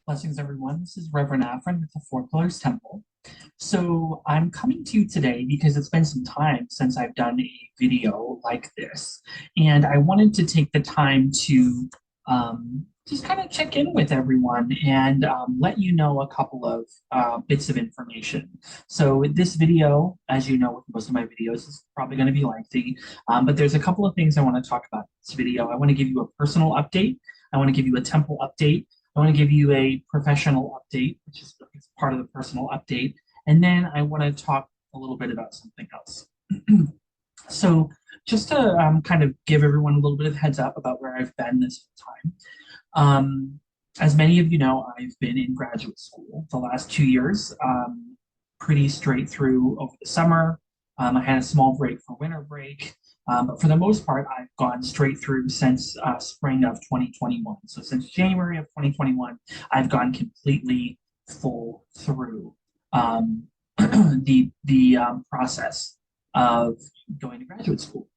Blessings, everyone. This is Reverend Aphren with the Four Pillars Temple. So I'm coming to you today because it's been some time since I've done a video like this, and I wanted to take the time to just kind of check in with everyone and let you know a couple of bits of information. So this video, as you know, with most of my videos, is probably going to be lengthy, but there's a couple of things I want to talk about in this video. I want to give you a personal update. I want to give you a temple update. I want to give you a professional update, which is part of the personal update. And then I want to talk a little bit about something else. So just to kind of give everyone a little bit of heads up about where I've been this time. As many of you know, I've been in graduate school the last 2 years, pretty straight through over the summer. I had a small break for winter break. But for the most part, I've gone straight through since spring of 2021. So since January of 2021, I've gone completely full through the process of going to graduate school.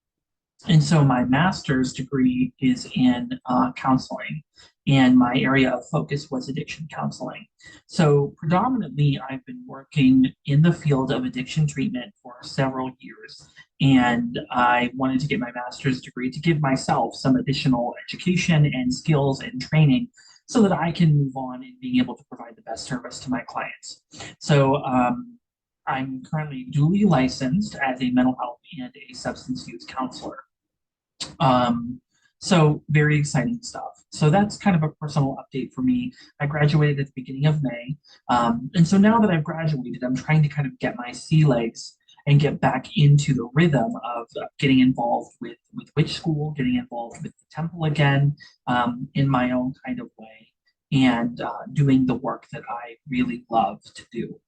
And so my master's degree is in counseling, and my area of focus was addiction counseling. So predominantly, I've been working in the field of addiction treatment for several years, and I wanted to get my master's degree to give myself some additional education and skills and training so that I can move on and being able to provide the best service to my clients. So I'm currently duly licensed as a mental health and a substance use counselor. So very exciting stuff. So that's kind of a personal update for me. I graduated at the beginning of May. And so now that I've graduated, I'm trying to kind of get my sea legs and get back into the rhythm of getting involved with witch school, getting involved with the temple again, in my own kind of way, and doing the work that I really love to do.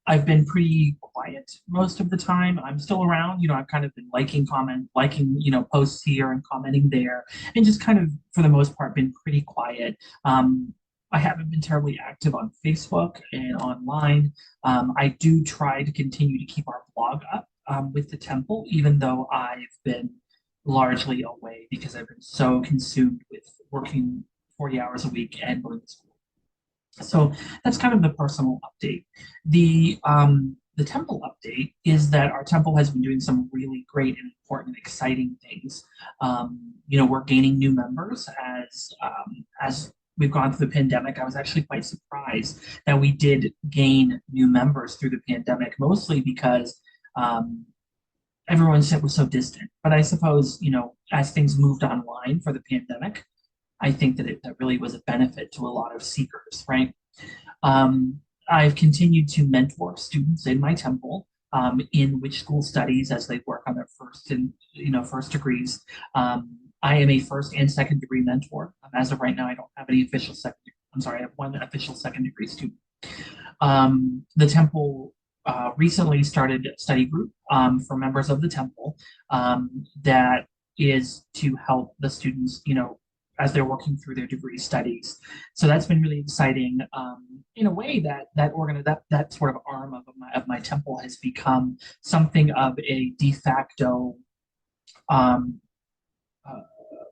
I've been pretty quiet most of the time. I'm still around, I've kind of been liking, posts here and commenting there, and just kind of, for the most part, been pretty quiet. I haven't been terribly active on Facebook and online. I do try to continue to keep our blog up with the temple, even though I've been largely away because I've been so consumed with working 40 hours a week and going to school. So that's kind of the personal update. The temple update is that our temple has been doing some really great and important, exciting things. We're gaining new members as we've gone through the pandemic. I was actually quite surprised that we did gain new members through the pandemic, mostly because everyone was so distant. But I suppose, as things moved online for the pandemic, I think that really was a benefit to a lot of seekers, right? I've continued to mentor students in my temple in witch school studies as they work on their first degrees. I am a first and second degree mentor. As of right now, I don't have any official second. I'm sorry, I have one official second degree student. The temple recently started a study group for members of the temple that is to help the students, as they're working through their degree studies. So that's been really exciting. In a way, that sort of arm of my temple has become something of a de facto uh,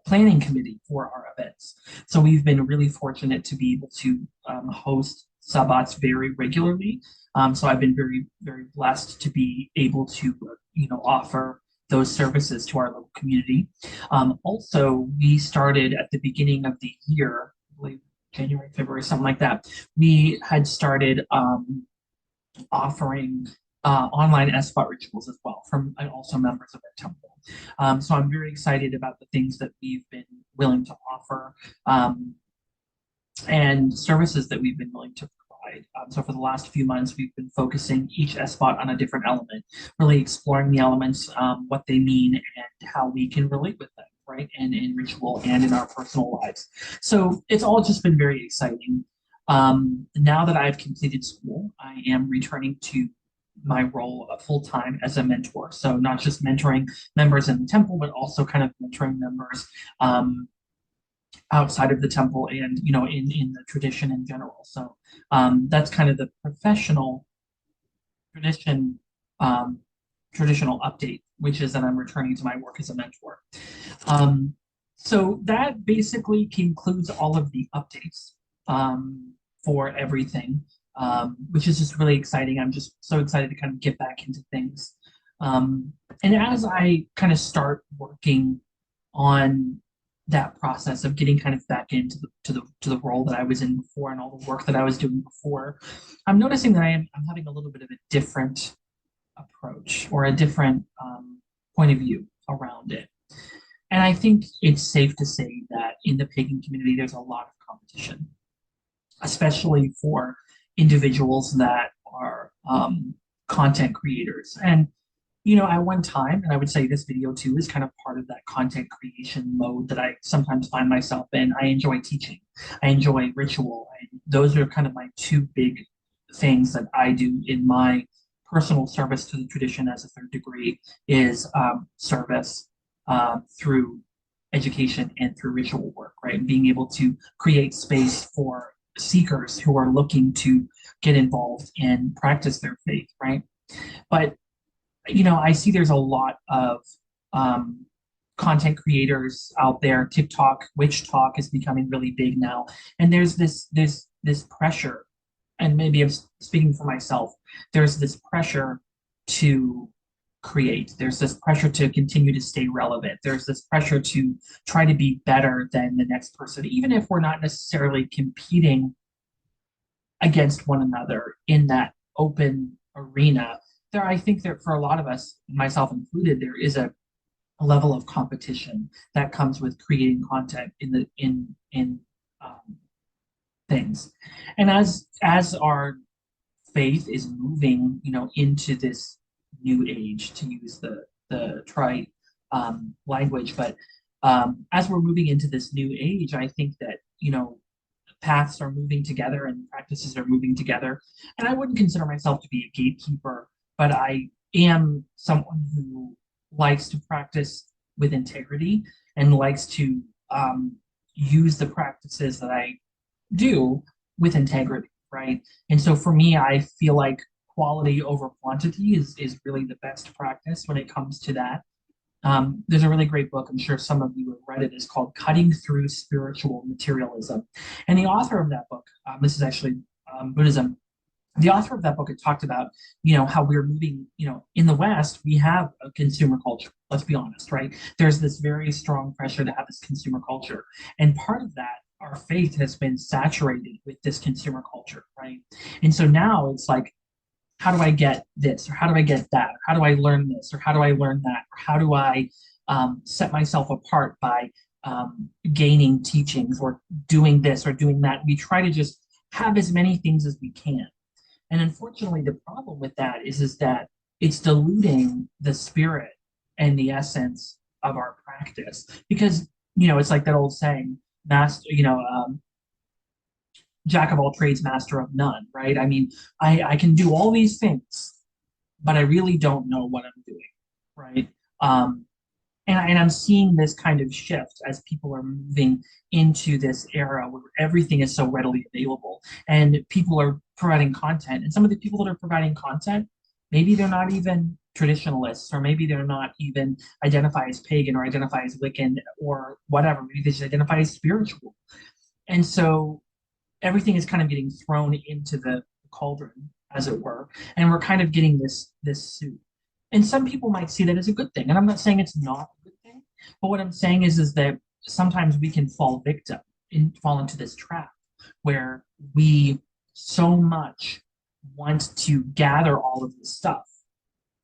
planning committee for our events. So we've been really fortunate to be able to host Sabbats very regularly. So I've been very, very blessed to be able to, offer those services to our local community. Also, we started at the beginning of the year, I believe January, February, something like that. We had started offering online SBOT rituals as well from and also members of our temple. So I'm very excited about the things that we've been willing to offer and services that we've been willing to provide. So for the last few months, we've been focusing each SBOT on a different element, really exploring the elements, what they mean, and how we can relate with them, right? And in ritual and in our personal lives. So it's all just been very exciting. Now that I've completed school, I am returning to my role full-time as a mentor. So not just mentoring members in the temple, but also kind of mentoring members outside of the temple and in the tradition in general. So that's kind of the professional tradition traditional update, which is that I'm returning to my work as a mentor. So that basically concludes all of the updates. for everything, which is just really exciting. I'm just so excited to kind of get back into things. Um, and as I kind of start working on that process of getting kind of back into the role that I was in before and all the work that I was doing before, I'm noticing that I'm having a little bit of a different approach or a different point of view around it. And I think it's safe to say that in the pagan community, there's a lot of competition, especially for individuals that are content creators. And at one time, and I would say this video too is kind of part of that content creation mode that I sometimes find myself in. I enjoy teaching, I enjoy ritual. Those are kind of my two big things that I do in my personal service to the tradition as a third degree is service through education and through ritual work, right? And being able to create space for seekers who are looking to get involved and practice their faith, right? But I see there's a lot of um, content creators out there. TikTok, witch talk is becoming really big now, and there's this pressure, and maybe I'm speaking for myself. There's this pressure to create. There's this pressure to continue to stay relevant. There's this pressure to try to be better than the next person, even if we're not necessarily competing against one another in that open arena. I think that for a lot of us, myself included, there is a level of competition that comes with creating content in um, things. And as our faith is moving, into this new age, to use the trite language, but as we're moving into this new age, I think that paths are moving together and practices are moving together. And I wouldn't consider myself to be a gatekeeper, but I am someone who likes to practice with integrity and likes to use the practices that I do with integrity, right? And so for me, I feel like quality over quantity is really the best practice when it comes to that. There's a really great book, I'm sure some of you have read it, it's called Cutting Through Spiritual Materialism. And the author of that book, this is actually Buddhism, the author of that book had talked about, how we're moving, in the West, we have a consumer culture. Let's be honest, right? There's this very strong pressure to have this consumer culture. And part of that, our faith has been saturated with this consumer culture, right? And so now it's like, how do I get this? Or how do I get that? Or how do I learn this? Or how do I learn that? Or how do I set myself apart by gaining teachings or doing this or doing that? We try to just have as many things as we can. And unfortunately, the problem with that is that it's diluting the spirit and the essence of our practice. Because, it's like that old saying, master, jack of all trades, master of none, right? I mean, I can do all these things, but I really don't know what I'm doing, right? And I'm seeing this kind of shift as people are moving into this era where everything is so readily available and people are providing content. And some of the people that are providing content, maybe they're not even traditionalists, or maybe they're not even identify as pagan or identify as Wiccan or whatever. Maybe they just identify as spiritual. And so everything is kind of getting thrown into the cauldron, as it were, and we're kind of getting this soup. And some people might see that as a good thing, and I'm not saying it's not a good thing, but what I'm saying is that sometimes we can fall into this trap where we so much want to gather all of this stuff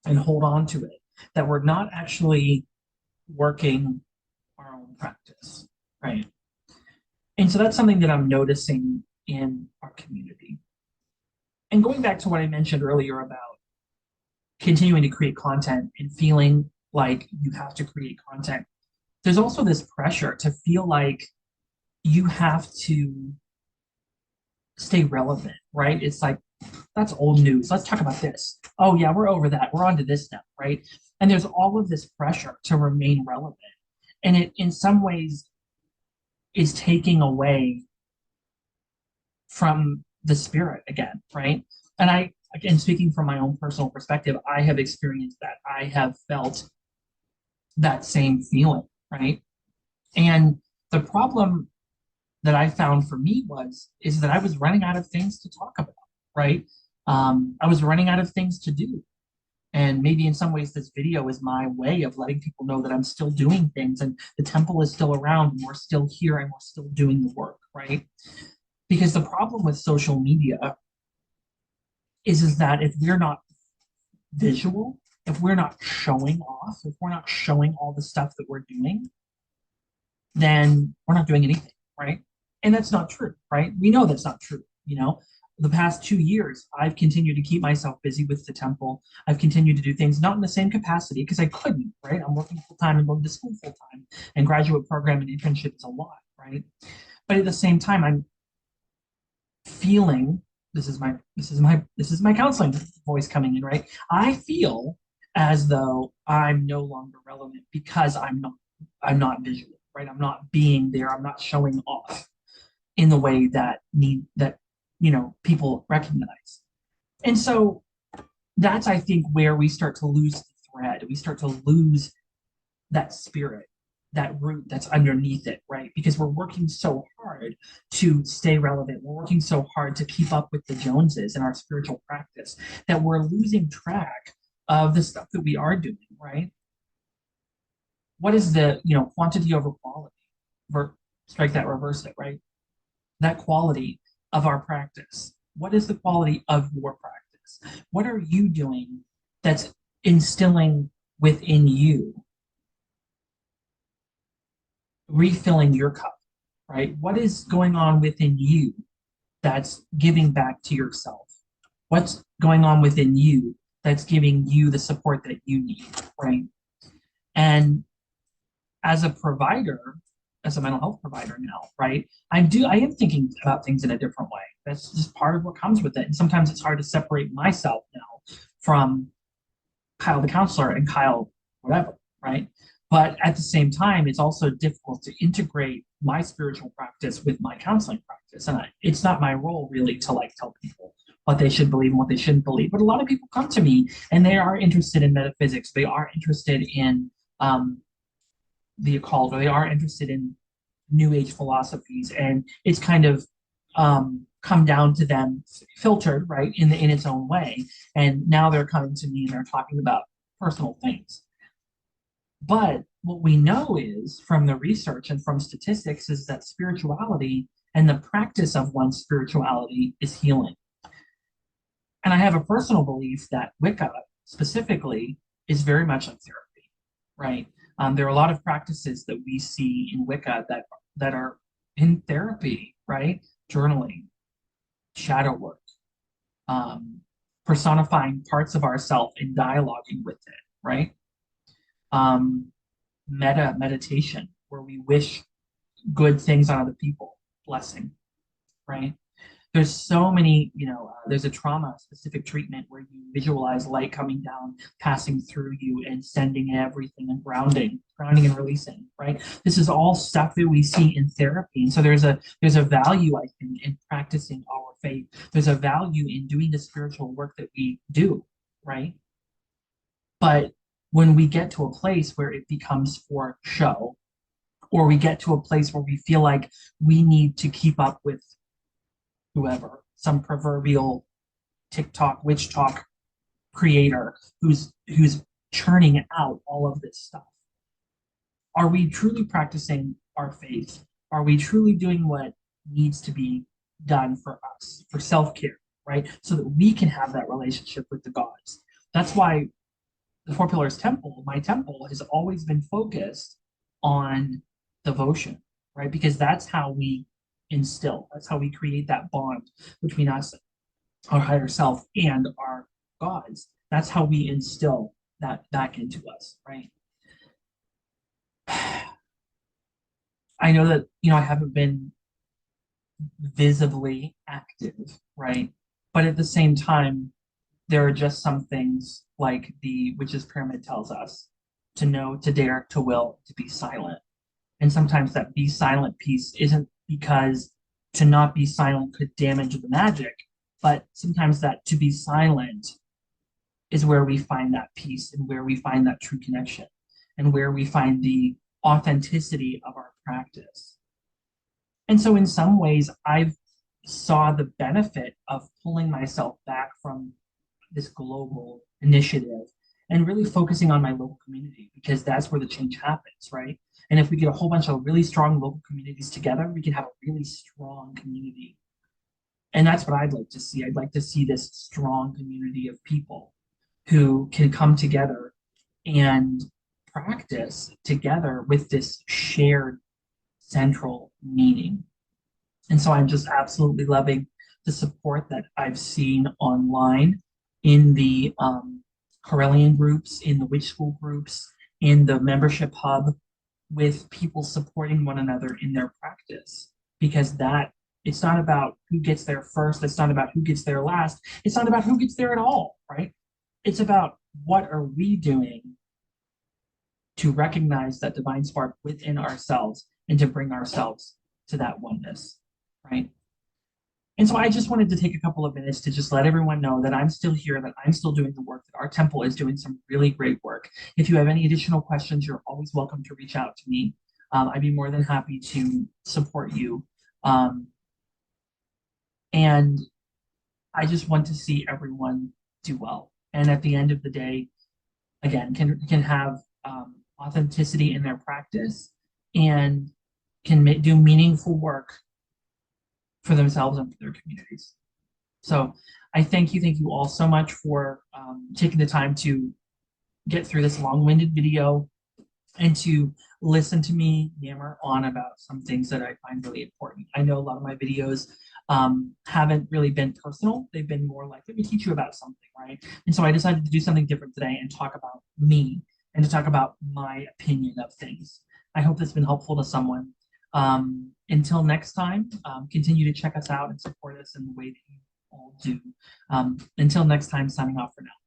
and hold on to it that we're not actually working our own practice, right? And so that's something that I'm noticing in our community. And going back to what I mentioned earlier about continuing to create content and feeling like you have to create content, there's also this pressure to feel like you have to stay relevant, right? It's like, that's old news. Let's talk about this. Oh, yeah, we're over that. We're on to this now, right? And there's all of this pressure to remain relevant. And it, in some ways, is taking away from the spirit again, right? And again, speaking from my own personal perspective, I have experienced that. I have felt that same feeling, right? And the problem that I found for me is that I was running out of things to talk about, right? I was running out of things to do. And maybe in some ways, this video is my way of letting people know that I'm still doing things and the temple is still around and we're still here and we're still doing the work, right? Because the problem with social media is that if we're not visual, if we're not showing off, if we're not showing all the stuff that we're doing, then we're not doing anything, right? And that's not true, right? We know that's not true. The past 2 years, I've continued to keep myself busy with the temple. I've continued to do things not in the same capacity because I couldn't, right? I'm working full time and going to school full time, and graduate program and internship is a lot, right? But at the same time, I'm feeling this is my counseling voice coming in, right? I feel as though I'm no longer relevant because I'm not visual, right? I'm not being there. I'm not showing off in the way that people recognize. And so that's, I think, where we start to lose the thread. We start to lose that spirit, that root that's underneath it, right? Because we're working so hard to stay relevant. We're working so hard to keep up with the Joneses in our spiritual practice that we're losing track of the stuff that we are doing, right? What is the, quantity over quality? Strike that, reverse it, right? That quality of our practice. What is the quality of your practice? What are you doing that's instilling within you, refilling your cup, right? What is going on within you that's giving back to yourself? What's going on within you that's giving you the support that you need, right? And as a provider, as a mental health provider now, right? I am thinking about things in a different way. That's just part of what comes with it. And sometimes it's hard to separate myself now from Kyle the counselor and Kyle whatever, right? But at the same time, it's also difficult to integrate my spiritual practice with my counseling practice. And it's not my role really to like tell people what they should believe and what they shouldn't believe. But a lot of people come to me and they are interested in metaphysics. They are interested in the occult, or they are interested in new age philosophies, and it's kind of come down to them filtered right in its own way, and now they're coming to me and they're talking about personal things. But what we know is from the research and from statistics is that spirituality and the practice of one's spirituality is healing. And I have a personal belief that Wicca specifically is very much like therapy, right? There are a lot of practices that we see in Wicca that are in therapy, right? Journaling, shadow work, personifying parts of ourself and dialoguing with it, right? Um, meditation, where we wish good things on other people, blessing, right? There's so many, there's a trauma specific treatment where you visualize light coming down, passing through you and sending everything and grounding and releasing, right? This is all stuff that we see in therapy. And so there's a value, I think, in practicing our faith. There's a value in doing the spiritual work that we do, right? But when we get to a place where it becomes for show, or we get to a place where we feel like we need to keep up with whoever, some proverbial TikTok witch talk creator who's churning out all of this stuff. Are we truly practicing our faith? Are we truly doing what needs to be done for us, for self-care, right? So that we can have that relationship with the gods. That's why the Four Pillars Temple, my temple, has always been focused on devotion, right? Because that's how we that's how we create that bond between us, our higher self, and our gods. That's how we instill that back into us, right? I know that, I haven't been visibly active, right? But at the same time, there are just some things like the witch's pyramid tells us to know, to dare, to will, to be silent. And sometimes that be silent piece isn't because to not be silent could damage the magic, but sometimes that to be silent is where we find that peace and where we find that true connection and where we find the authenticity of our practice. And so in some ways, I've saw the benefit of pulling myself back from this global initiative and really focusing on my local community because that's where the change happens, right? And if we get a whole bunch of really strong local communities together, we can have a really strong community. And that's what I'd like to see. I'd like to see this strong community of people who can come together and practice together with this shared central meaning. And so I'm just absolutely loving the support that I've seen online in the Corellian groups, in the witch school groups, in the membership hub, with people supporting one another in their practice. Because that it's not about who gets there first, it's not about who gets there last, it's not about who gets there at all, right? It's about what are we doing to recognize that divine spark within ourselves and to bring ourselves to that oneness, right? And so I just wanted to take a couple of minutes to just let everyone know that I'm still here, that I'm still doing the work, that our temple is doing some really great work. If you have any additional questions, you're always welcome to reach out to me. I'd be more than happy to support you. Um, and I just want to see everyone do well. And at the end of the day, again, can have authenticity in their practice and can do meaningful work for themselves and for their communities. So I thank you all so much for taking the time to get through this long-winded video and to listen to me yammer on about some things that I find really important. I know a lot of my videos haven't really been personal. They've been more like, let me teach you about something, right? And so I decided to do something different today and talk about me and to talk about my opinion of things. I hope that's been helpful to someone. Until next time, continue to check us out and support us in the way that you all do. Until next time, signing off for now.